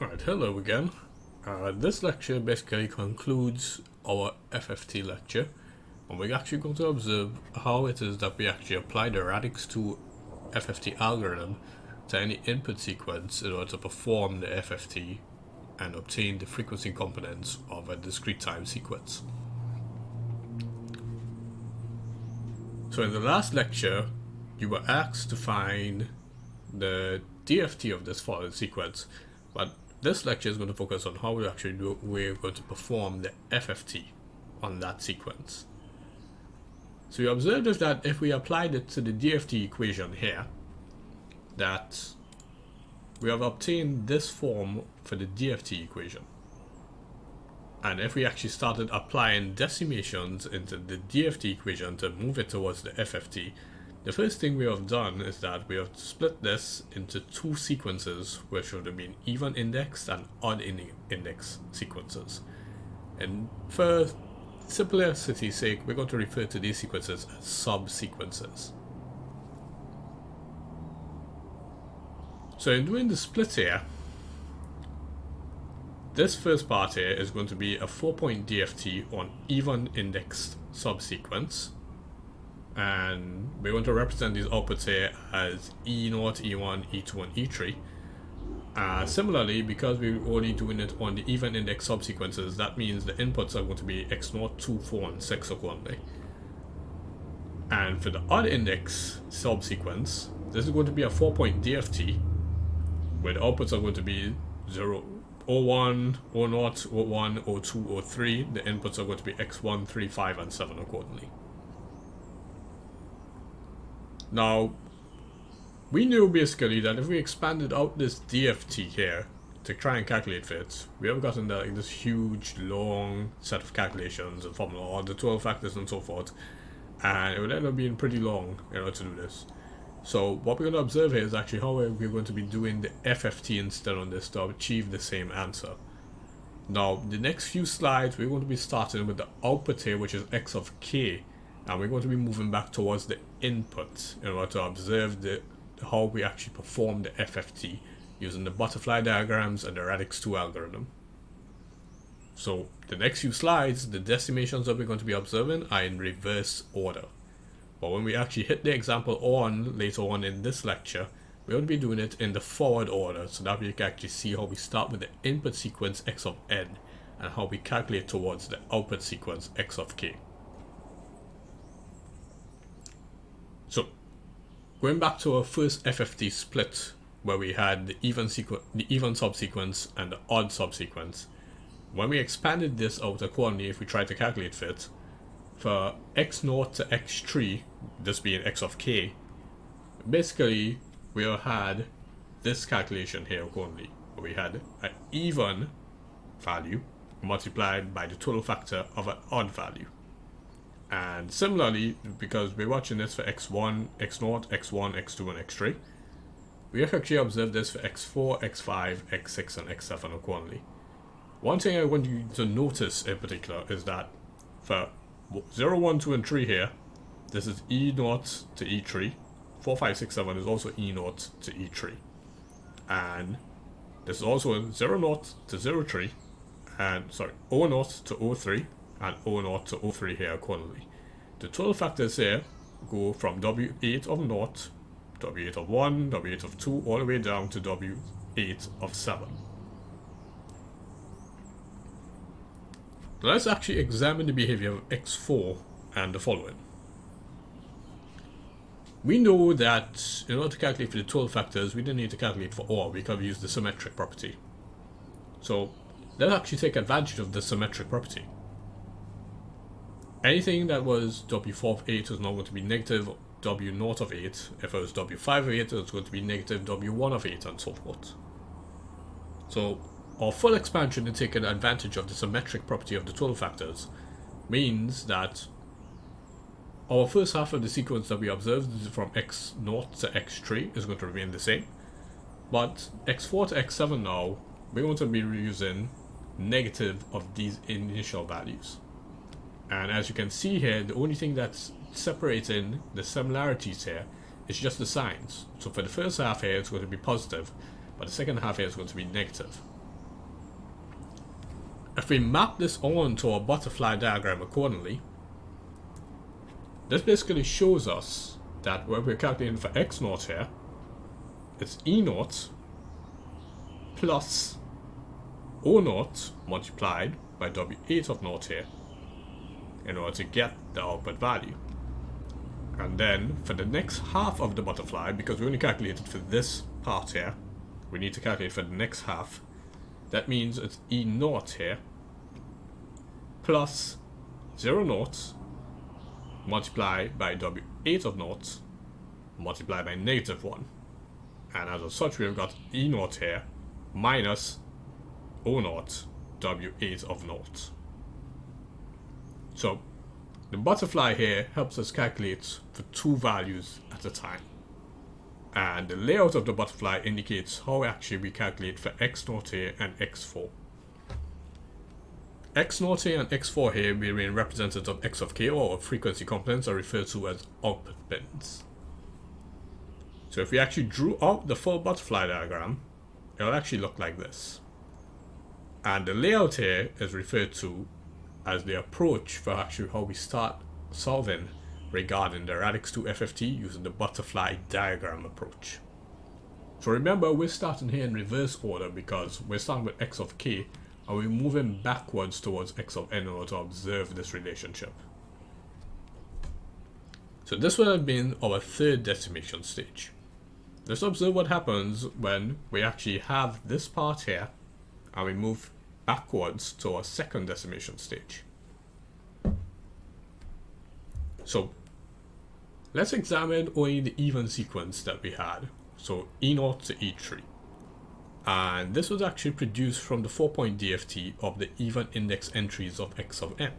Alright, hello again. This lecture basically concludes our FFT lecture, and we're actually going to observe how it is that we actually apply the radix 2 FFT algorithm to any input sequence in order to perform the FFT and obtain the frequency components of a discrete time sequence. So in the last lecture, you were asked to find the DFT of this following sequence, but this lecture is going to focus on how we're going to perform the FFT on that sequence. So we observed is that if we applied it to the DFT equation here, that we have obtained this form for the DFT equation. And if we actually started applying decimations into the DFT equation to move it towards the FFT, the first thing we have done is that we have split this into two sequences which would have been even indexed and odd index sequences. And for simplicity's sake, we're going to refer to these sequences as subsequences. So in doing the split here, this first part here is going to be a 4-point DFT on even indexed subsequence. And we're going to represent these outputs here as E0, E1, E2, and E3. Similarly, because we're only doing it on the even index subsequences, that means the inputs are going to be X0, 2, 4, and 6 accordingly. And for the odd index subsequence, this is going to be a 4-point DFT, where the outputs are going to be 0, O1, O0, O1, O2, O3. The inputs are going to be X1, 3, 5, and 7 accordingly. Now, we knew basically that if we expanded out this DFT here to try and calculate for it, we have gotten this huge, long set of calculations and formula, all the 12 factors and so forth, and it would end up being pretty long in order to do this. So what we're going to observe here is actually how we're going to be doing the FFT instead on this to achieve the same answer. Now, the next few slides, we're going to be starting with the output here, which is x of k, and we're going to be moving back towards the input in order to observe how we actually perform the FFT using the butterfly diagrams and the radix 2 algorithm. So the next few slides, the decimations that we're going to be observing are in reverse order. But when we actually hit the example on later on in this lecture, we're going to be doing it in the forward order so that we can actually see how we start with the input sequence x of n and how we calculate towards the output sequence x of k. So, going back to our first FFT split, where we had the even subsequence and the odd subsequence, when we expanded this out accordingly, if we try to calculate for it, for x0 to x3, this being x of k, basically we had this calculation here accordingly, where we had an even value multiplied by the total factor of an odd value. And similarly, because we're watching this for x1, x0, x1, x2, and x3, we actually observe this for x4, x5, x6, and x7 accordingly. One thing I want you to notice in particular is that for 0, 1, 2, and 3 here, this is E0 to E3. 4, 5, 6, 7 is also E0 to E3. And this is also 0, 0 to 0, 3, and sorry, O0 to O3, and O0 to O3 here accordingly. The total factors here go from W8 of 0, W8 of 1, W8 of 2, all the way down to W8 of 7. Let's actually examine the behavior of x4 and the following. We know that in order to calculate for the total factors, we didn't need to calculate for all. We could use the symmetric property. So let's actually take advantage of the symmetric property. Anything that was W4 of 8 is now going to be negative W0 of 8. If it was W5 of 8, it's going to be negative W1 of 8, and so forth. So our full expansion in taking advantage of the symmetric property of the total factors means that our first half of the sequence that we observed from x0 to x3 is going to remain the same. But x4 to x7 now, we're going to be using negative of these initial values. And as you can see here, the only thing that's separating the similarities here is just the signs. So for the first half here, it's going to be positive, but the second half here is going to be negative. if we map this onto our butterfly diagram accordingly, this basically shows us that when we're calculating for x naught here, it's e naught plus o naught multiplied by w8 of naught here in order to get the output value. And then for the next half of the butterfly, because we only calculated for this part here, we need to calculate for the next half. That means it's e naught here plus 0 naught multiplied by w8 of naught multiplied by -1. And as such, we've got e naught here minus o naught w8 of naught. So the butterfly here helps us calculate for two values at a time. And the layout of the butterfly indicates how actually we calculate for x naught here and x4. X naught here and x4 here being representatives of x of k, or frequency components, are referred to as output pins. So if we actually drew out the full butterfly diagram, it will actually look like this. And the layout here is referred to as the approach for actually how we start solving regarding the radix 2 FFT using the butterfly diagram approach. So remember, we're starting here in reverse order because we're starting with x of k and we're moving backwards towards x of n in order to observe this relationship. So this would have been our third decimation stage. Let's observe what happens when we actually have this part here and we move backwards to our second decimation stage. So let's examine only the even sequence that we had. So E0 to E3. And this was actually produced from the 4-point DFT of the even index entries of x of n.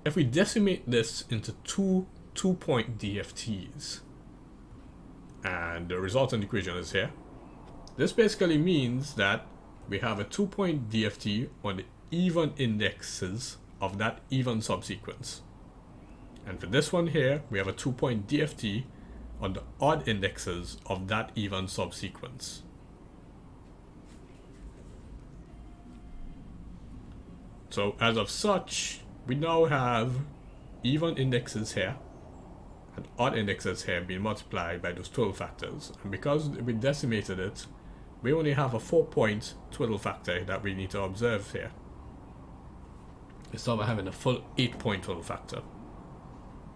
If we decimate this into two 2-point DFTs, and the resultant equation is here, this basically means that we have a 2-point DFT on the even indexes of that even subsequence. And for this one here, we have a 2-point DFT on the odd indexes of that even subsequence. So as of such, we now have even indexes here and odd indexes here being multiplied by those twiddle factors. And because we decimated it, we only have a 4-point twiddle factor that we need to observe here, instead of having a full 8-point twiddle factor.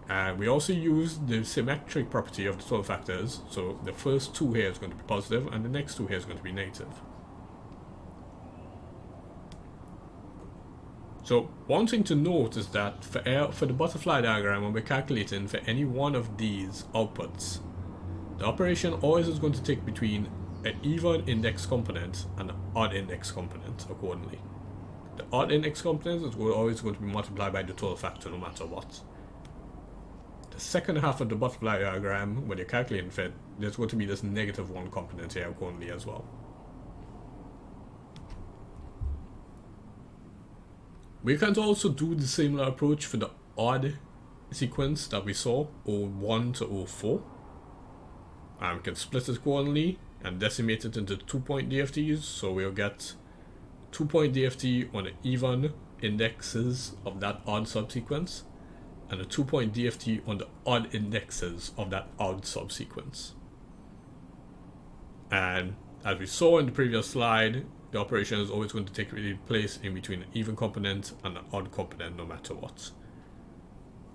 And we also use the symmetric property of the twiddle factors, so the first two here is going to be positive and the next two here is going to be negative. So one thing to note is that for the butterfly diagram, when we're calculating for any one of these outputs, the operation always is going to take between an even index component and an odd index component accordingly. The odd index component is always going to be multiplied by the twiddle factor no matter what. The second half of the butterfly diagram, when you're calculating for it, there's going to be this -1 component here accordingly as well. We can also do the similar approach for the odd sequence that we saw, O1 to O4. And we can split it accordingly and decimate it into 2-point DFTs, so we'll get 2-point DFT on the even indexes of that odd subsequence, and a 2-point DFT on the odd indexes of that odd subsequence. And as we saw in the previous slide, the operation is always going to take place in between an even component and an odd component no matter what.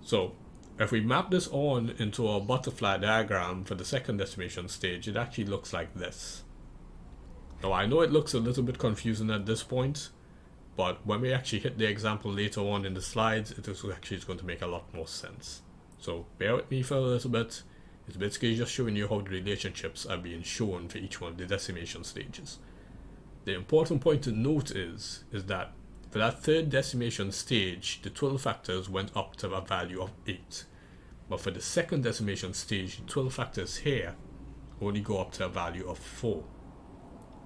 So if we map this on into our butterfly diagram for the second decimation stage, it actually looks like this. Now I know it looks a little bit confusing at this point, but when we actually hit the example later on in the slides, it is actually going to make a lot more sense. So bear with me for a little bit. It's basically just showing you how the relationships are being shown for each one of the decimation stages. The important point to note is that for that third decimation stage, the twiddle factors went up to a value of 8. But for the second decimation stage, the twiddle factors here only go up to a value of 4.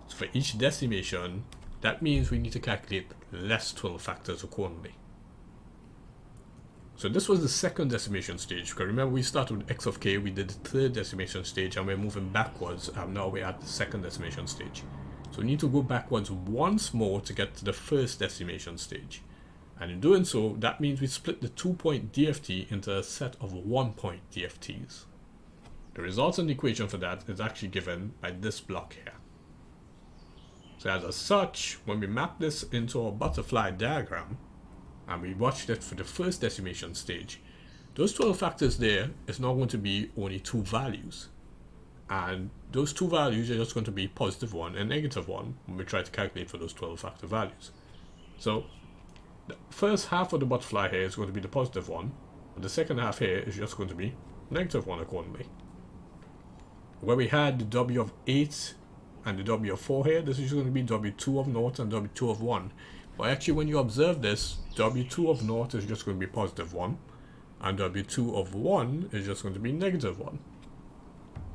So for each decimation, that means we need to calculate less twiddle factors accordingly. So this was the second decimation stage, because remember we started with x of k, we did the third decimation stage, and we're moving backwards, and now we're at the second decimation stage. So we need to go backwards once more to get to the first decimation stage. And in doing so, that means we split the 2-point DFT into a set of 1-point DFTs. The resultant equation for that is actually given by this block here. So as such, when we map this into a butterfly diagram, and we watched it for the first decimation stage, those 12 factors there is now going to be only 2 values. And those 2 values are just going to be +1 and -1 when we try to calculate for those 12 factor values. So the first half of the butterfly here is going to be the +1, and the second half here is just going to be -1 accordingly. Where we had the W of 8 and the W of 4 here, this is going to be W2 of 0 and W2 of 1. But actually when you observe this, W2 of 0 is just going to be +1, and W2 of 1 is just going to be -1.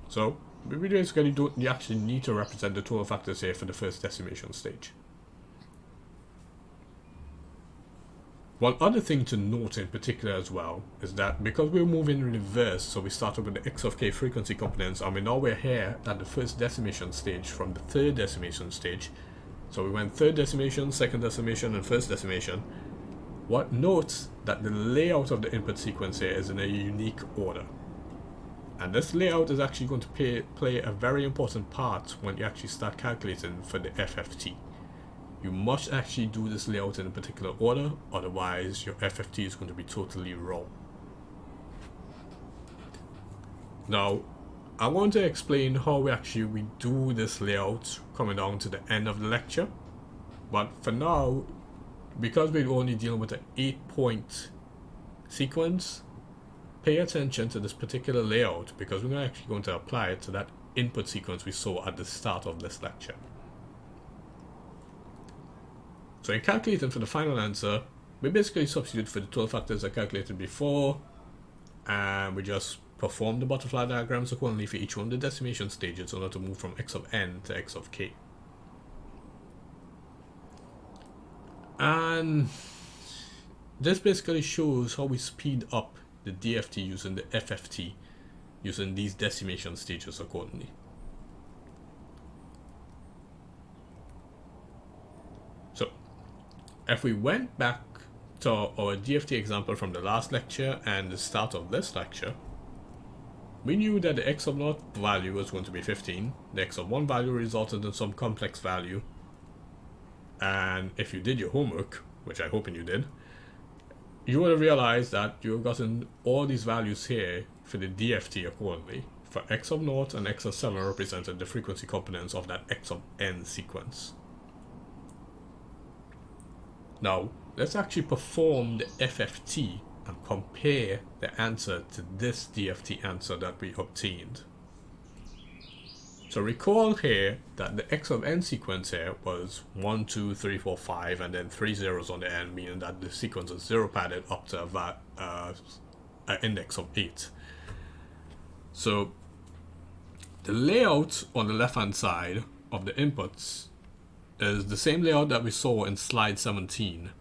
So we basically don't actually need to represent the total factors here for the first decimation stage. One other thing to note in particular as well is that because we're moving in reverse, so we started with the x of k frequency components, and now we're here at the first decimation stage from the third decimation stage. So we went third decimation, second decimation, and first decimation. What notes that the layout of the input sequence here is in a unique order. And this layout is actually going to play a very important part when you actually start calculating for the FFT. You must actually do this layout in a particular order, otherwise your FFT is going to be totally wrong. Now, I want to explain how we do this layout coming down to the end of the lecture. But for now, because we're only dealing with an 8-point sequence, pay attention to this particular layout because we're actually going to apply it to that input sequence we saw at the start of this lecture. So in calculating for the final answer, we basically substitute for the 12 factors I calculated before, and we just perform the butterfly diagrams accordingly for each one of the decimation stages in order to move from x of n to x of k. And this basically shows how we speed up the DFT using the FFT, using these decimation stages accordingly. So if we went back to our DFT example from the last lecture and the start of this lecture, we knew that the x of 0 value was going to be 15, the x of 1 value resulted in some complex value, and if you did your homework, which I hope you did, you would have realized that you've gotten all these values here for the DFT accordingly. For x of 0 and x of 7 represented the frequency components of that x of n sequence. Now, let's actually perform the FFT and compare the answer to this DFT answer that we obtained. So recall here that the x of n sequence here was 1, 2, 3, 4, 5, and then 3 zeros on the end, meaning that the sequence is 0 padded up to an index of 8. So the layout on the left hand side of the inputs is the same layout that we saw in slide 17.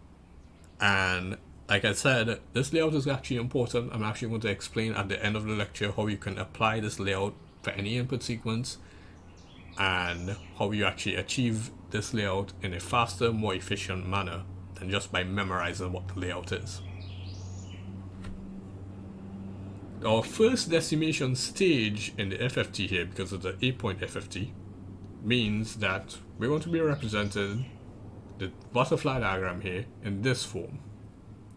And like I said, this layout is actually important. I'm actually going to explain at the end of the lecture how you can apply this layout for any input sequence and how you actually achieve this layout in a faster, more efficient manner than just by memorizing what the layout is. Our first decimation stage in the FFT here, because it's an 8-point FFT, means that we're going to be representing the butterfly diagram here in this form.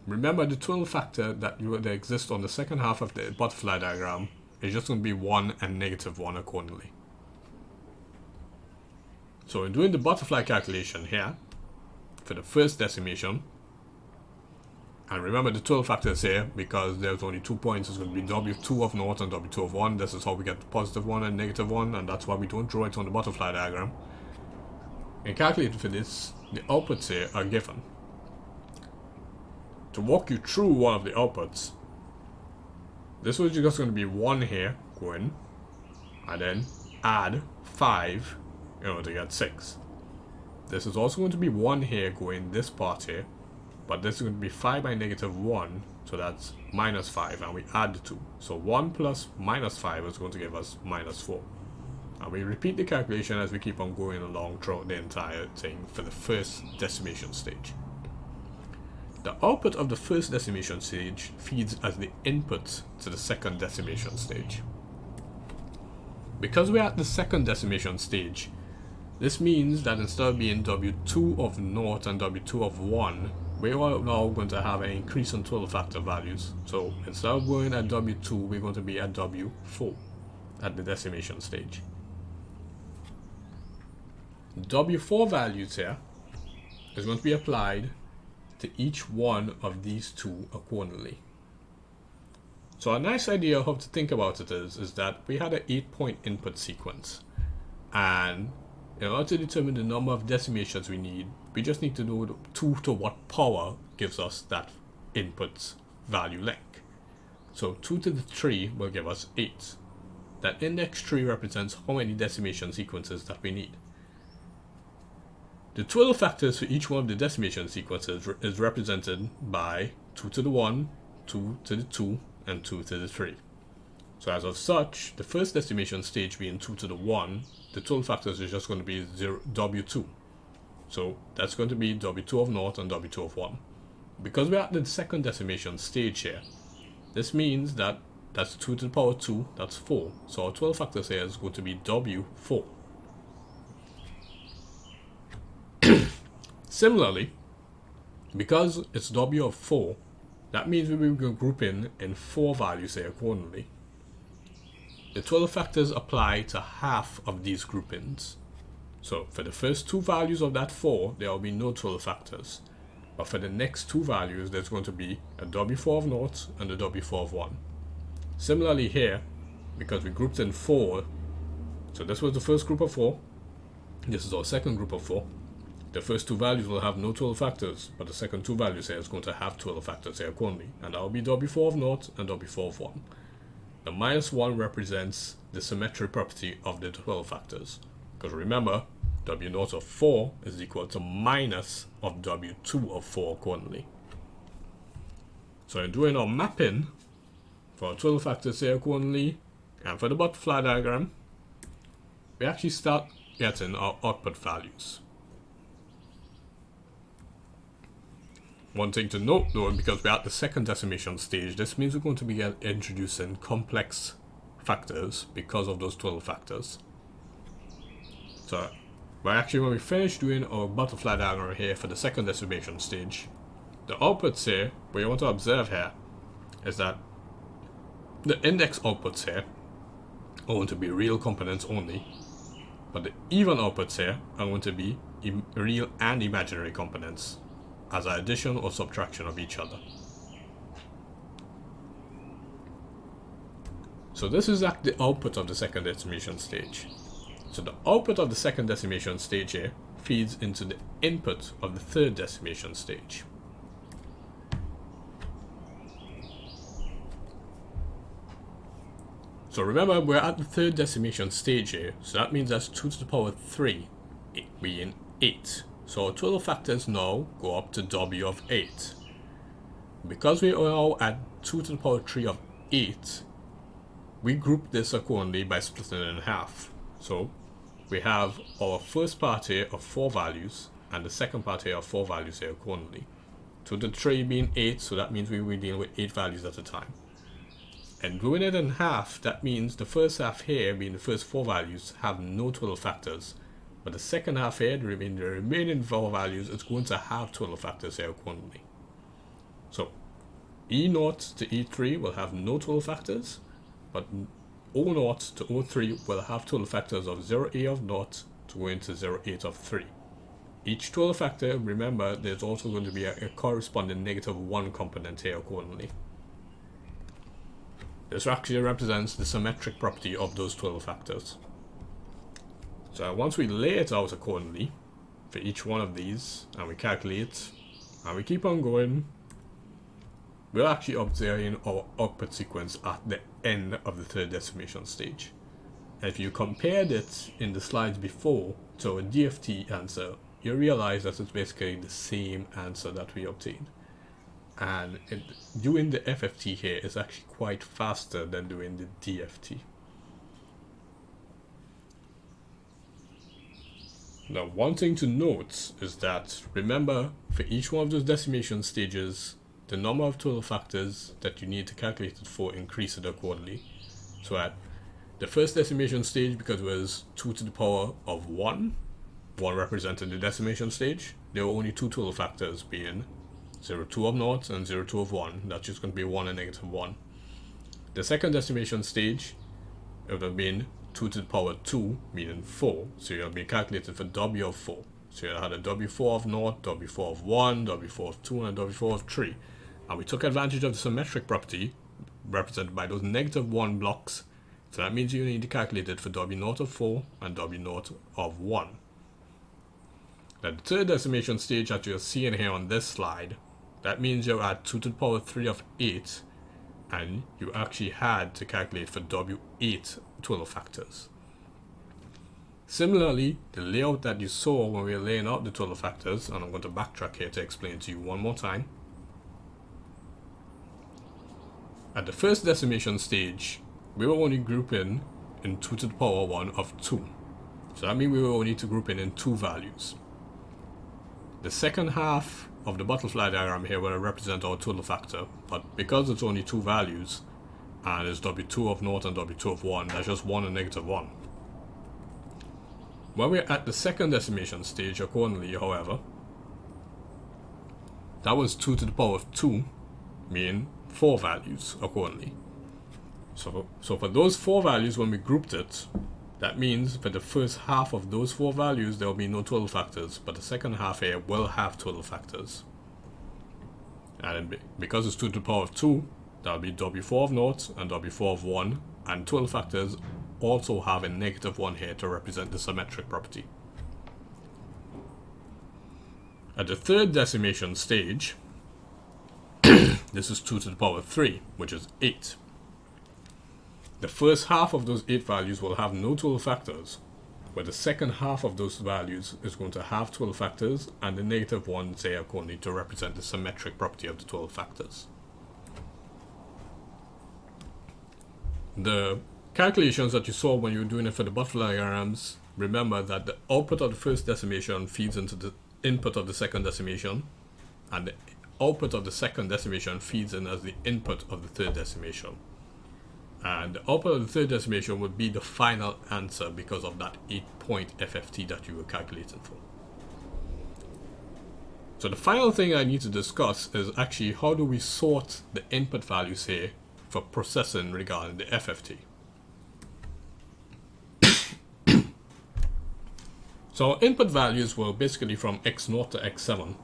Remember, the 12 factor that exists on the second half of the butterfly diagram is just going to be 1 and -1 accordingly. So in doing the butterfly calculation here for the first decimation, and remember the 12 factors here, because there's only 2 points, it's going to be W2 of 0 and W2 of 1. This is how we get the +1 and -1, and that's why we don't draw it on the butterfly diagram. In calculating for this, the outputs here are given. To walk you through one of the outputs, this was just going to be 1 here going, and then add 5 in order to get 6. This is also going to be 1 here going this part here, but this is going to be 5 by -1, so that's -5, and we add the 2. So 1 plus -5 is going to give us -4. And we repeat the calculation as we keep on going along throughout the entire thing for the first decimation stage. The output of the first decimation stage feeds as the input to the second decimation stage. Because we're at the second decimation stage, this means that instead of being W2 of 0 and W2 of 1, we are now going to have an increase in total factor values. So instead of going at W2, we're going to be at W4 at the decimation stage. W4 values here is going to be applied to each one of these two accordingly. So a nice idea of how to think about it is that we had an 8-point input sequence, and in order to determine the number of decimations we need, we just need to know 2 to what power gives us that input value length. So 2 to the 3 will give us 8. That index 3 represents how many decimation sequences that we need. The total factors for each one of the decimation sequences is represented by 2 to the 1, 2 to the 2, and 2 to the 3. So as of such, the first decimation stage being 2 to the 1, the total factors is just going to be W2. So that's going to be W2 of 0 and W2 of 1. Because we're at the second decimation stage here, this means that that's 2 to the power 2, that's 4. So our total factors here is going to be W4. Similarly, because it's W of 4, that means we will group in 4 values here accordingly. The total factors apply to half of these groupings. So for the first 2 values of that 4, there will be no total factors. But for the next 2 values, there's going to be a W4 of 0 and a W4 of 1. Similarly here, because we grouped in 4, so this was the first group of 4, this is our second group of 4. The first 2 values will have no total factors, but the second 2 values here is going to have total factors here accordingly, and that will be W4 of 0 and W4 of 1. The -1 represents the symmetry property of the total factors, because remember, W0 of 4 is equal to minus of W2 of 4 accordingly. So in doing our mapping for our total factors here accordingly, and for the butterfly diagram, we actually start getting our output values. One thing to note though, because we're at the second decimation stage, this means we're going to be introducing complex factors because of those total factors. So, when we finish doing our butterfly diagram here for the second decimation stage, the outputs here, what you want to observe here, is that the index outputs here are going to be real components only, but the even outputs here are going to be real and imaginary components as an addition or subtraction of each other. So this is like the output of the second decimation stage. So the output of the second decimation stage here feeds into the input of the third decimation stage. So remember, we're at the third decimation stage here, so that means that's 2 to the power 3 being 8. So our total factors now go up to W of 8. Because we are now at 2 to the power 3 of 8, we group this accordingly by splitting it in half. So we have our first part here of 4 values and the second part here of 4 values here accordingly. 2 to the 3 being 8, so that means we will deal with 8 values at a time. And doing it in half, that means the first half here, being the first 4 values, have no total factors. But the second half here, the remaining 4 values, is going to have total factors here accordingly. So E0 to E3 will have no total factors, but O0 to O3 will have total factors of 0A of 0 to go into 0.8 of 3. Each total factor, remember, there's also going to be a corresponding -1 component here accordingly. This actually represents the symmetric property of those total factors. So once we lay it out accordingly for each one of these, and we calculate, and we keep on going, we're actually observing our output sequence at the end of the third decimation stage. And if you compared it in the slides before to a DFT answer, you realize that it's basically the same answer that we obtained. And doing the FFT here is actually quite faster than doing the DFT. Now, one thing to note is that, remember, for each one of those decimation stages, the number of total factors that you need to calculate it for increases accordingly. So at the first decimation stage, because it was 2 to the power of 1 represented the decimation stage, there were only two total factors, being 0.2 of 0 and 0.2 of 1. That's just going to be 1 and negative 1. The second decimation stage, it would have been 2 to the power 2, meaning 4. So you have been calculated for W of 4. So you had a W4 of 0, W4 of 1, W4 of 2, and W4 of 3. And we took advantage of the symmetric property, represented by those negative 1 blocks. So that means you need to calculate it for W0 of 4 and W0 of 1. Now the third decimation stage that you're seeing here on this slide, that means you're at 2 to the power 3 of 8, and you actually had to calculate for W8 total factors. Similarly, the layout that you saw when we were laying out the total factors, and I'm going to backtrack here to explain to you one more time. At the first decimation stage, we were only grouping in 2 to the power 1 of 2. So that means we were only to group in 2 values. The second half of the butterfly diagram here will represent our total factor, but because it's only 2 values, and it's W2 of 0 and W2 of 1, that's just 1 and negative 1. When we're at the second decimation stage, accordingly, however, that was 2 to the power of 2, meaning 4 values, accordingly. So for those 4 values, when we grouped it, that means for the first half of those 4 values, there will be no total factors, but the second half here will have total factors. And because it's 2 to the power of 2, that will be W4 of 0 and W4 of 1, and total factors also have a negative 1 here to represent the symmetric property. At the third decimation stage, this is 2 to the power of 3, which is 8. The first half of those 8 values will have no total factors, where the second half of those values is going to have total factors, and the negative 1 say accordingly to represent the symmetric property of the total factors. The calculations that you saw when you were doing it for the butterfly diagrams, remember that the output of the first decimation feeds into the input of the second decimation, and the output of the second decimation feeds in as the input of the third decimation. And the output of the third decimation would be the final answer because of that 8-point FFT that you were calculating for. So the final thing I need to discuss is actually how do we sort the input values here for processing regarding the FFT. So our input values were basically from x0 to x7.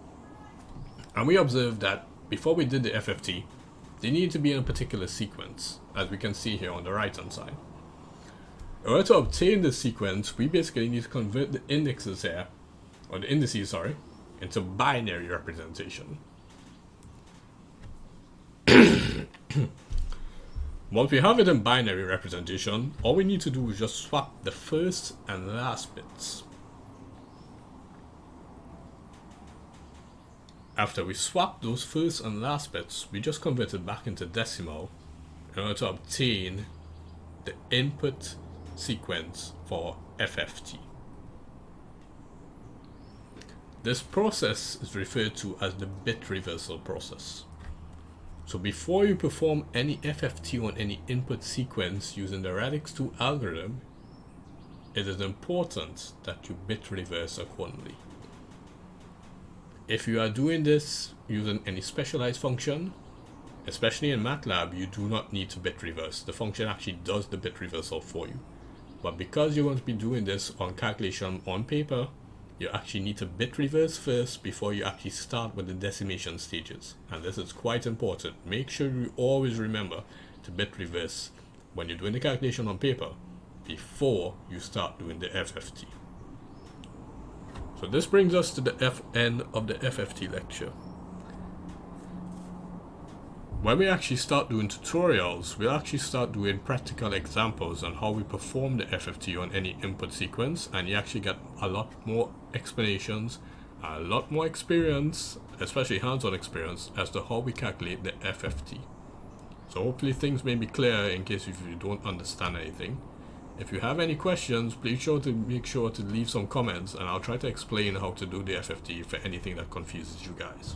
And we observed that before we did the FFT, they need to be in a particular sequence, as we can see here on the right hand side. In order to obtain this sequence, we basically need to convert the indexes here, or the indices, sorry, into binary representation. Once we have it in binary representation, all we need to do is just swap the first and last bits. After we swap those first and last bits, we just convert it back into decimal in order to obtain the input sequence for FFT. This process is referred to as the bit reversal process. So before you perform any FFT on any input sequence using the Radix 2 algorithm, it is important that you bit reverse accordingly. If you are doing this using any specialized function, especially in MATLAB, you do not need to bit reverse. The function actually does the bit reversal for you. But because you're going to be doing this on calculation on paper, you actually need to bit reverse first before you actually start with the decimation stages. And this is quite important. Make sure you always remember to bit reverse when you're doing the calculation on paper before you start doing the FFT. So this brings us to the end of the FFT lecture. When we actually start doing tutorials, we'll actually start doing practical examples on how we perform the FFT on any input sequence, and you actually get a lot more explanations, a lot more experience, especially hands-on experience, as to how we calculate the FFT. So hopefully things may be clear in case if you don't understand anything. If you have any questions, please make sure to leave some comments, and I'll try to explain how to do the FFT for anything that confuses you guys.